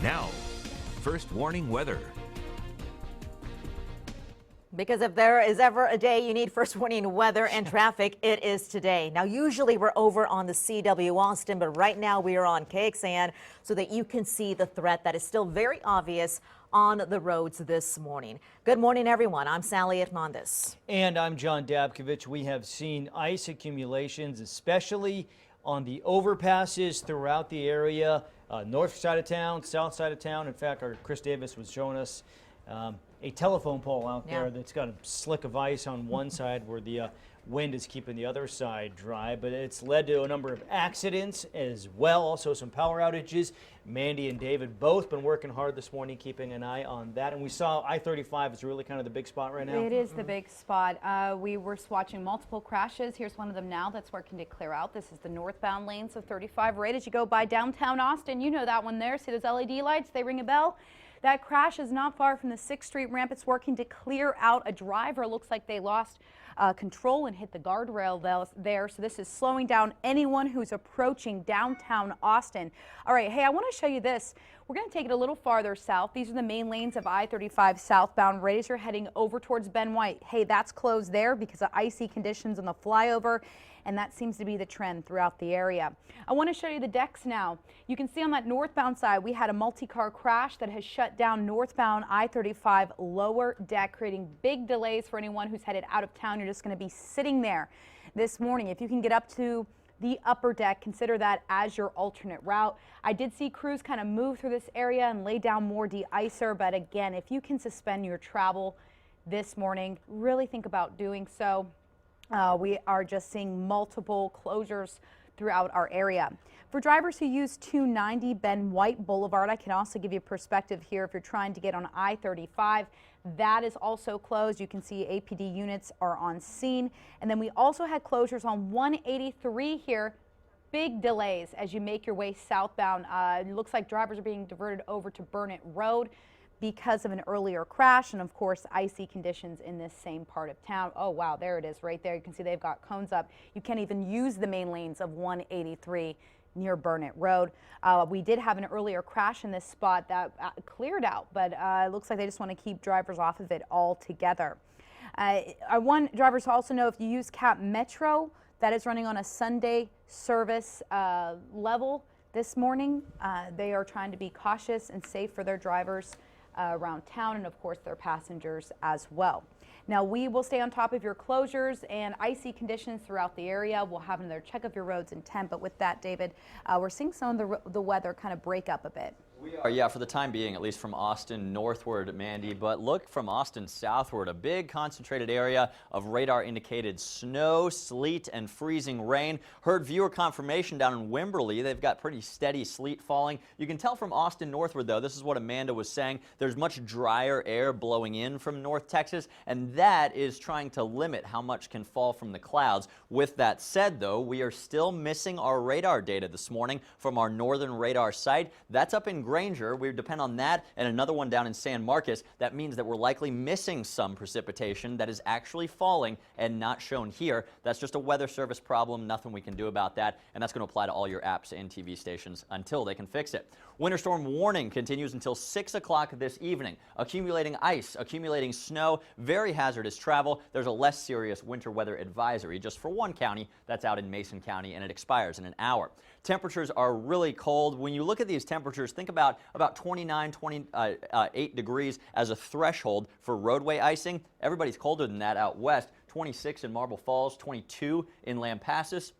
Now, first warning weather. Because if there is ever a day you need first warning weather and traffic, it is today. Now, usually we're over on the CW Austin, but right now we are on KXAN so that you can see the threat that is still very obvious on the roads this morning. Good morning, everyone. I'm Sally Hernandez. And I'm John Dabkovich. We have seen ice accumulations, especially on the overpasses throughout the area, north side of town, south side of town. In fact, our Chris Davis was showing us a telephone pole out there that's got a slick of ice on one side where the wind is keeping the other side dry, but it's led to a number of accidents as well, also some power outages. Mandy and David both been working hard this morning, keeping an eye on that, and we saw I-35 is really kind of the big spot right now. It is the big spot. We were watching multiple crashes. Here's one of them now that's working to clear out. This is the northbound lanes of 35 right as you go by downtown Austin. You know that one there. See those LED lights? They ring a bell. That crash is not far from the 6th Street ramp. It's working to clear out. A driver looks like they lost control and hit the guardrail there. So this is slowing down anyone who's approaching downtown Austin. All right, hey, I want to show you this. We're going to take it a little farther south. These are the main lanes of I-35 southbound right as you're heading over towards Ben White. Hey, that's closed there because of icy conditions on the flyover, and that seems to be the trend throughout the area. I want to show you the decks now. You can see on that northbound side we had a multi-car crash that has shut down northbound I-35 lower deck, creating big delays for anyone who's headed out of town. You're just going to be sitting there this morning. If you can get up to the upper deck, consider that as your alternate route. I did see crews kind of move through this area and lay down more de-icer, but again, if you can suspend your travel this morning, really think about doing so. We are just seeing multiple closures throughout our area. For drivers who use 290 Ben White Boulevard, I can also give you perspective here if you're trying to get on I-35. That is also closed. You can see APD units are on scene. And then we also had closures on 183 here. Big delays as you make your way southbound. It looks like drivers are being diverted over to Burnett Road because of an earlier crash and, of course, icy conditions in this same part of town. Oh, wow, there it is right there. You can see they've got cones up. You can't even use the main lanes of 183 near Burnett Road. We did have an earlier crash in this spot that cleared out, but it looks like they just want to keep drivers off of it altogether. I want drivers to also know if you use Cap Metro, that is running on a Sunday service level this morning. They are trying to be cautious and safe for their drivers around town and, of course, their passengers as well. Now, we will stay on top of your closures and icy conditions throughout the area. We'll have another check of your roads in 10. But with that, David, we're seeing some of the weather kind of break up a bit. We are, yeah, for the time being, at least from Austin northward, Mandy. But look from Austin southward, a big concentrated area of radar-indicated snow, sleet, and freezing rain. Heard viewer confirmation down in Wimberley. They've got pretty steady sleet falling. You can tell from Austin northward, though, this is what Amanda was saying, there's much drier air blowing in from North Texas, and that is trying to limit how much can fall from the clouds. With that said, though, we are still missing our radar data this morning from our northern radar site. That's up in Granger. We depend on that and another one down in San Marcos. That means that we're likely missing some precipitation that is actually falling and not shown here. That's just a Weather Service problem. Nothing we can do about that, and that's going to apply to all your apps and TV stations until they can fix it. Winter storm warning continues until 6 o'clock this evening. Accumulating ice, accumulating snow, very hazardous travel. There's a less serious winter weather advisory just for one county. That's out in Mason County, and it expires in an hour. Temperatures are really cold. When you look at these temperatures, think about 29, 28 degrees as a threshold for roadway icing. Everybody's colder than that out west. 26 in Marble Falls, 22 in Lampasas.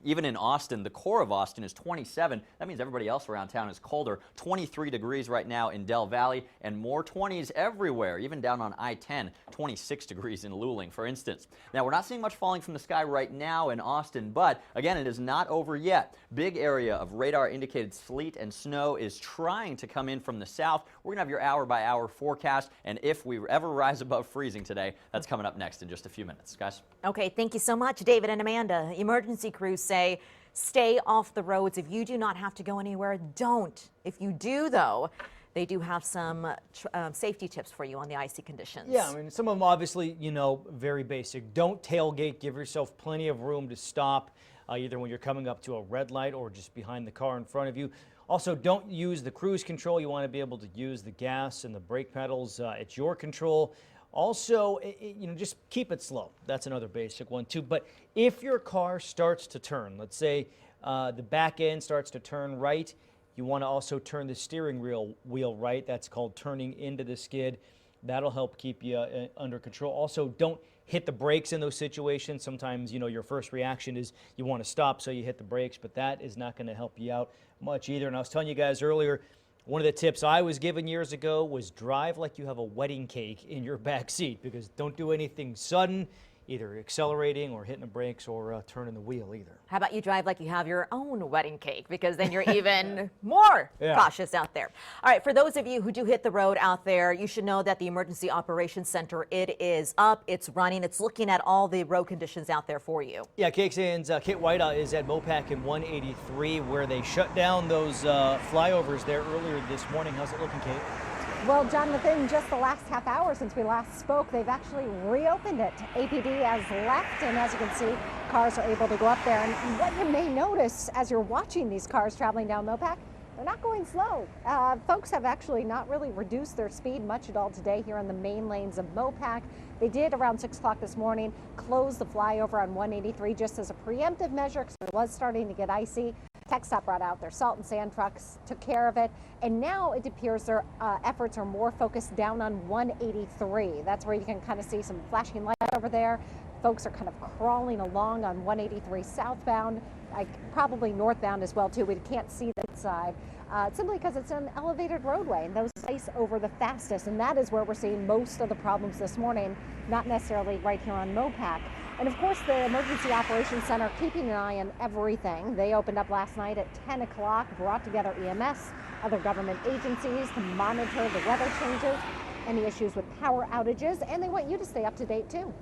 Even in Austin, the core of Austin is 27. That means everybody else around town is colder. 23 degrees right now in Del Valley, and more 20s everywhere, even down on I-10, 26 degrees in Luling, for instance. Now, we're not seeing much falling from the sky right now in Austin, but again, it is not over yet. Big area of radar-indicated sleet and snow is trying to come in from the south. We're going to have your hour-by-hour forecast, and if we ever rise above freezing today, that's coming up next in just a few minutes. Guys? Okay, thank you so much, David and Amanda. Emergency crews say stay off the roads. If you do not have to go anywhere, don't. If you do, though, they do have some safety tips for you on the icy conditions. Yeah, I mean, some of them obviously, you know, very basic. Don't tailgate. Give yourself plenty of room to stop, either when you're coming up to a red light or just behind the car in front of you. Also, don't use the cruise control. You want to be able to use the gas and the brake pedals at your control. Also, just keep it slow. That's another basic one too. But if your car starts to turn, let's say the back end starts to turn right, you want to also turn the steering wheel right. That's called turning into the skid. That'll help keep you under control. Also, don't hit the brakes in those situations. Sometimes, your first reaction is you want to stop, so you hit the brakes, but that is not going to help you out much either. And I was telling you guys earlier, one of the tips I was given years ago was drive like you have a wedding cake in your back seat, because don't do anything sudden, either accelerating or hitting the brakes or turning the wheel either. How about you drive like you have your own wedding cake, because then you're even more cautious out there. All right, for those of you who do hit the road out there, you should know that the Emergency Operations Center, it is up, it's running, it's looking at all the road conditions out there for you. Yeah, KXAN's Kate White is at Mopac in 183, where they shut down those flyovers there earlier this morning. How's it looking, Kate? Well, John, within just the last half hour since we last spoke, they've actually reopened it. APD has left, and as you can see, cars are able to go up there. And what you may notice as you're watching these cars traveling down Mopac, they're not going slow. Folks have actually not really reduced their speed much at all today here on the main lanes of Mopac. They did around 6 o'clock this morning close the flyover on 183 just as a preemptive measure, because it was starting to get icy. TxDOT brought out their salt and sand trucks, took care of it, and now it appears their efforts are more focused down on 183. That's where you can kind of see some flashing lights over there. Folks are kind of crawling along on 183 southbound, probably northbound as well too. We can't see that side, simply because it's an elevated roadway and those ice over the fastest, and that is where we're seeing most of the problems this morning, not necessarily right here on Mopac. And of course, the Emergency Operations Center keeping an eye on everything. They opened up last night at 10 o'clock, brought together EMS, other government agencies to monitor the weather changes, any issues with power outages, and they want you to stay up to date too.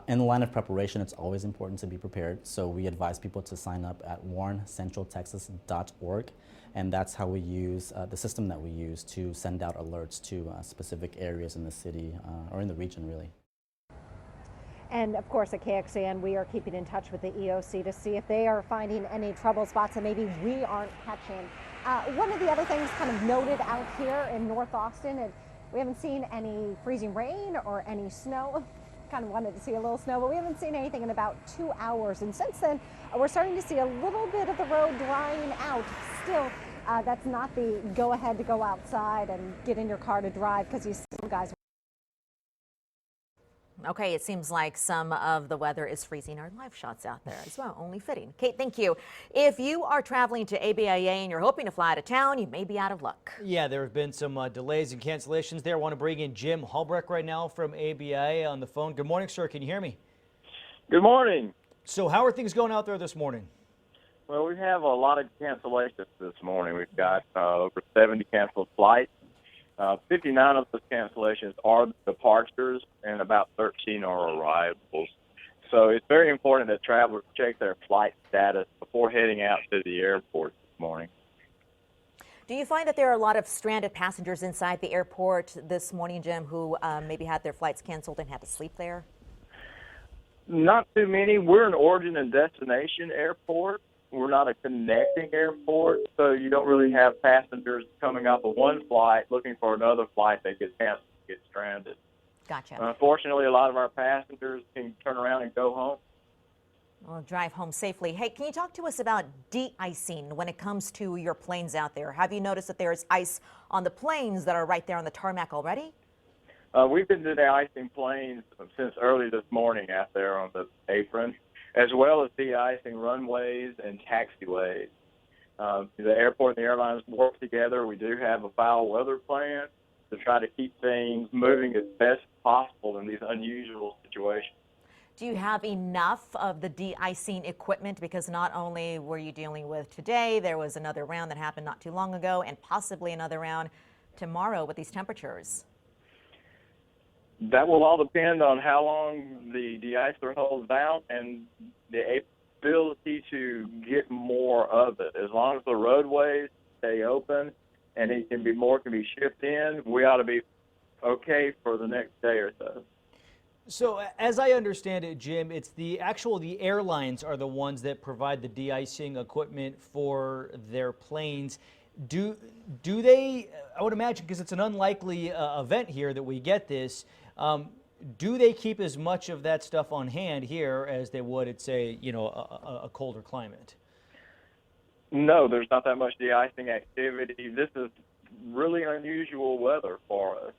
In the line of preparation, it's always important to be prepared. So we advise people to sign up at warncentraltexas.org. And that's how we use the system that we use to send out alerts to specific areas in the city or in the region, really. And of course, at KXAN, we are keeping in touch with the EOC to see if they are finding any trouble spots that maybe we aren't catching. One of the other things kind of noted out here in North Austin, and we haven't seen any freezing rain or any snow. Kind of wanted to see a little snow, but we haven't seen anything in about 2 hours. And since then, we're starting to see a little bit of the road drying out. Still, that's not the go ahead to go outside and get in your car to drive, because you still guys. Okay, it seems like some of the weather is freezing our live shots out there as well. Only fitting. Kate, thank you. If you are traveling to ABIA and you're hoping to fly out of town, you may be out of luck. Yeah, there have been some delays and cancellations there. I want to bring in Jim Halbrecht right now from ABIA on the phone. Good morning, sir. Can you hear me? Good morning. So how are things going out there this morning? Well, we have a lot of cancellations this morning. We've got over 70 canceled flights. 59 of those cancellations are departures, and about 13 are arrivals. So it's very important that travelers check their flight status before heading out to the airport this morning. Do you find that there are a lot of stranded passengers inside the airport this morning, Jim, who maybe had their flights canceled and had to sleep there? Not too many. We're an origin and destination airport. We're not a connecting airport, so you don't really have passengers coming off of one flight looking for another flight that gets canceled, get stranded. Gotcha. Unfortunately, a lot of our passengers can turn around and go home. Well, drive home safely. Hey, can you talk to us about de-icing when it comes to your planes out there? Have you noticed that there's ice on the planes that are right there on the tarmac already? We've been de-icing planes since early this morning out there on the apron, as well as de-icing runways and taxiways. The airport and the airlines work together. We do have a foul weather plan to try to keep things moving as best possible in these unusual situations. Do you have enough of the de-icing equipment? Because not only were you dealing with today, there was another round that happened not too long ago, and possibly another round tomorrow with these temperatures. That will all depend on how long the de-icer holds out and the ability to get more of it. As long as the roadways stay open and it can be shipped in, we ought to be okay for the next day or so. So as I understand it, Jim, it's the airlines are the ones that provide the de-icing equipment for their planes. do they, I would imagine, because it's an unlikely event here that we get this, do they keep as much of that stuff on hand here as they would at, say, you know, a colder climate? No, there's not that much de-icing activity. This is really unusual weather for us.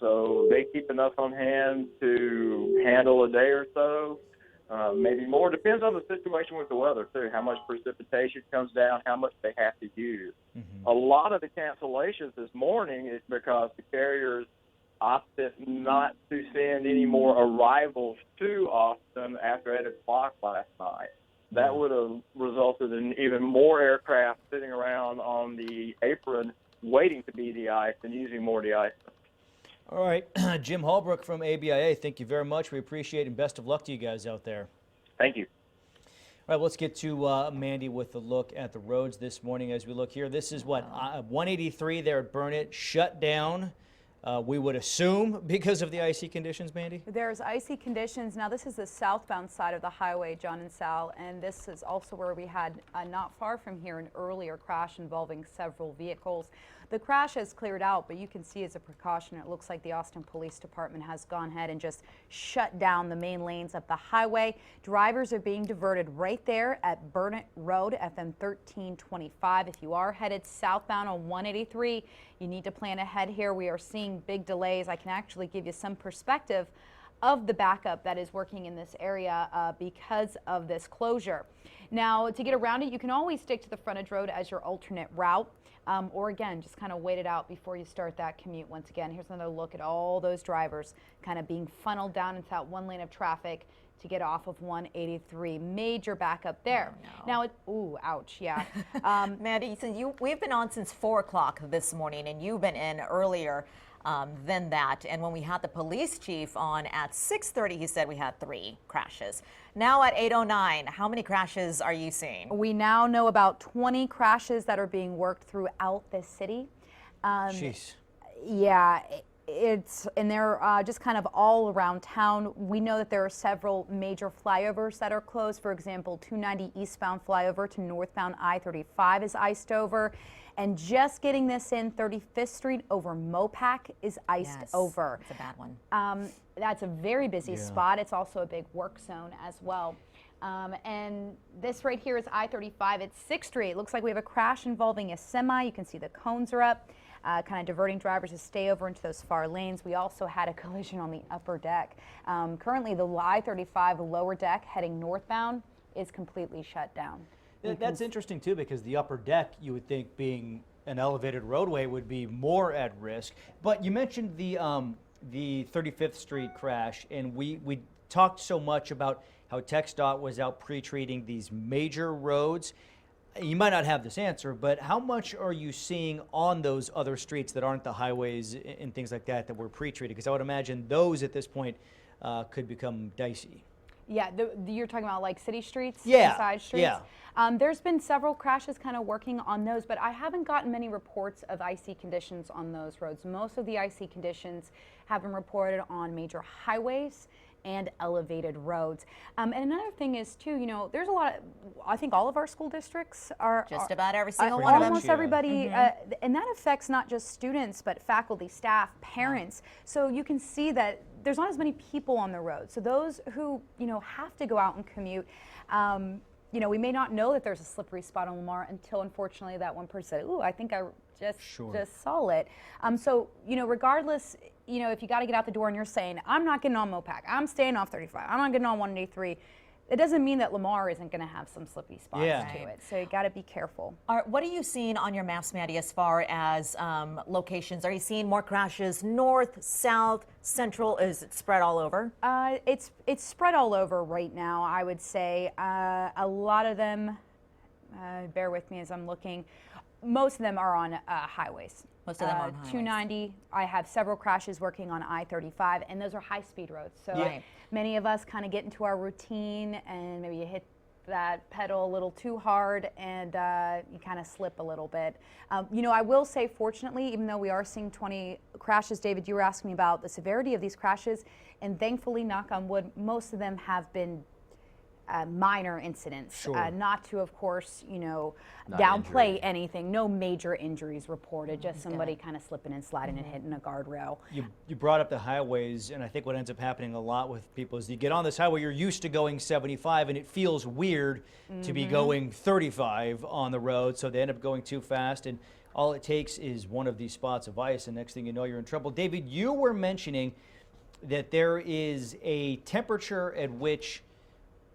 So they keep enough on hand to handle a day or so, maybe more. Depends on the situation with the weather, too, how much precipitation comes down, how much they have to use. A lot of the cancellations this morning is because the carriers opted not to send any more arrivals to Austin after 8 o'clock last night. That would have resulted in even more aircraft sitting around on the apron waiting to be de-iced and using more de-icing. All right, Jim Holbrook from ABIA, thank you very much. We appreciate it, and best of luck to you guys out there. Thank you. All right, let's get to Mandy with a look at the roads this morning as we look here. This is what, 183 there at Burnett, shut down, we would assume, because of the icy conditions, Mandy? There's icy conditions. Now, this is the southbound side of the highway, John and Sal, and this is also where we had, not far from here, an earlier crash involving several vehicles. The crash has cleared out, but you can see as a precaution, it looks like the Austin Police Department has gone ahead and just shut down the main lanes of the highway. Drivers are being diverted right there at Burnett Road, FM 1325. If you are headed southbound on 183, you need to plan ahead here. We are seeing big delays. I can actually give you some perspective of the backup that is working in this area because of this closure. Now, to get around it, you can always stick to the frontage road as your alternate route. Or again, just kind of wait it out before you start that commute. Once again, here's another look at all those drivers kind of being funneled down into that one lane of traffic to get off of 183. Major backup there. Oh, no. Now, ooh, ouch, yeah. Mandy, since we've been on since 4 o'clock this morning, and you've been in earlier than that. And when we had the police chief on at 6:30, he said we had 3 crashes. Now at 8:09, how many crashes are you seeing? We now know about 20 crashes that are being worked throughout the city. Jeez. Yeah, and they're just kind of all around town. We know that there are several major flyovers that are closed. For example, 290 eastbound flyover to northbound I-35 is iced over. And just getting this in, 35th Street over Mopac is iced over. It's a bad one. That's a very busy spot. It's also a big work zone as well. And this right here is I-35 at 6th Street. It looks like we have a crash involving a semi. You can see the cones are up, kind of diverting drivers to stay over into those far lanes. We also had a collision on the upper deck. Currently, the I-35 lower deck heading northbound is completely shut down. That's interesting, too, because the upper deck, you would think, being an elevated roadway, would be more at risk. But you mentioned the 35th Street crash, and we talked so much about how TxDOT was out pre-treating these major roads. You might not have this answer, but how much are you seeing on those other streets that aren't the highways and things like that were pre-treated? Because I would imagine those at this point could become dicey. Yeah, you're talking about like city streets, side streets? Yeah. There's been several crashes kind of working on those, but I haven't gotten many reports of icy conditions on those roads. Most of the icy conditions have been reported on major highways and elevated roads. And another thing is too, you know, there's a lot of, I think all of our school districts are Just about every single one of them. almost everybody, and that affects not just students, but faculty, staff, parents. So you can see that there's not as many people on the road. So those who, you know, have to go out and commute, you know, we may not know that there's a slippery spot on Lamar until, unfortunately, that one person said, ooh, I think I just saw it. So, you know, regardless, you know, if you got to get out the door and you're saying, I'm not getting on Mopac, I'm staying off 35, I'm not getting on 183, it doesn't mean that Lamar isn't going to have some slippy spots to it. So you got to be careful. What are you seeing on your maps, Mandy, as far as locations? Are you seeing more crashes north, south, central? Is it spread all over? It's spread all over right now, I would say. A lot of them, bear with me as I'm looking, most of them are on highways. Most of them are on highways. 290, I have several crashes working on I-35, and those are high-speed roads. So many of us kind of get into our routine, and maybe you hit that pedal a little too hard, and you kind of slip a little bit. You know, I will say, fortunately, even though we are seeing 20 crashes, David, you were asking me about the severity of these crashes, and thankfully, knock on wood, most of them have been minor incidents, Sure. not to, of course, Not downplay injury. anything. No major injuries reported, just somebody kind of slipping and sliding and hitting a guardrail. You brought up the highways, and I think what ends up happening a lot with people is you get on this highway, you're used to going 75, and it feels weird to be going 35 on the road, so they end up going too fast, and all it takes is one of these spots of ice, and next thing you know, you're in trouble. David, you were mentioning that there is a temperature at which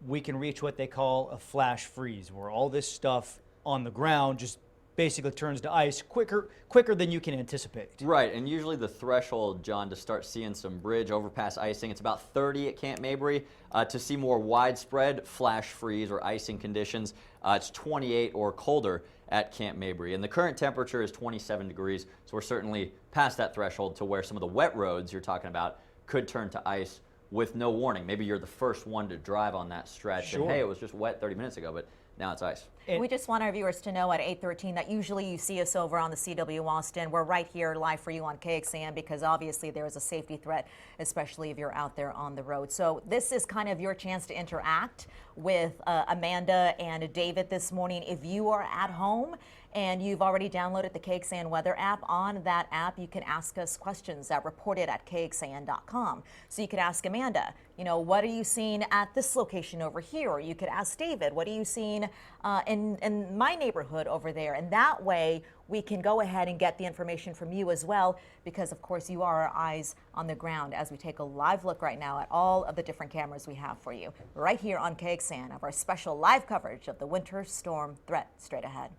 we can reach what they call a flash freeze, where all this stuff on the ground just basically turns to ice quicker than you can anticipate. Right, and usually the threshold, John, to start seeing some bridge overpass icing, it's about 30 at Camp Mabry. To see more widespread flash freeze or icing conditions, it's 28 or colder at Camp Mabry. And the current temperature is 27 degrees, so we're certainly past that threshold to where some of the wet roads you're talking about could turn to ice with no warning. Maybe you're the first one to drive on that stretch, Sure. and hey, it was just wet 30 minutes ago, but now it's ice. We just want our viewers to know at 8:13 that usually you see us over on the CW Austin. We're right here live for you on KXAN because obviously there is a safety threat, especially if you're out there on the road. So this is kind of your chance to interact with Amanda and David this morning. If you are at home and you've already downloaded the KXAN weather app, on that app you can ask us questions that reported at KXAN.com. So you could ask Amanda, what are you seeing at this location over here? Or you could ask David, what are you seeing in my neighborhood over there? And that way we can go ahead and get the information from you as well, because of course you are our eyes on the ground as we take a live look right now at all of the different cameras we have for you right here on KXAN of our special live coverage of the winter storm threat straight ahead.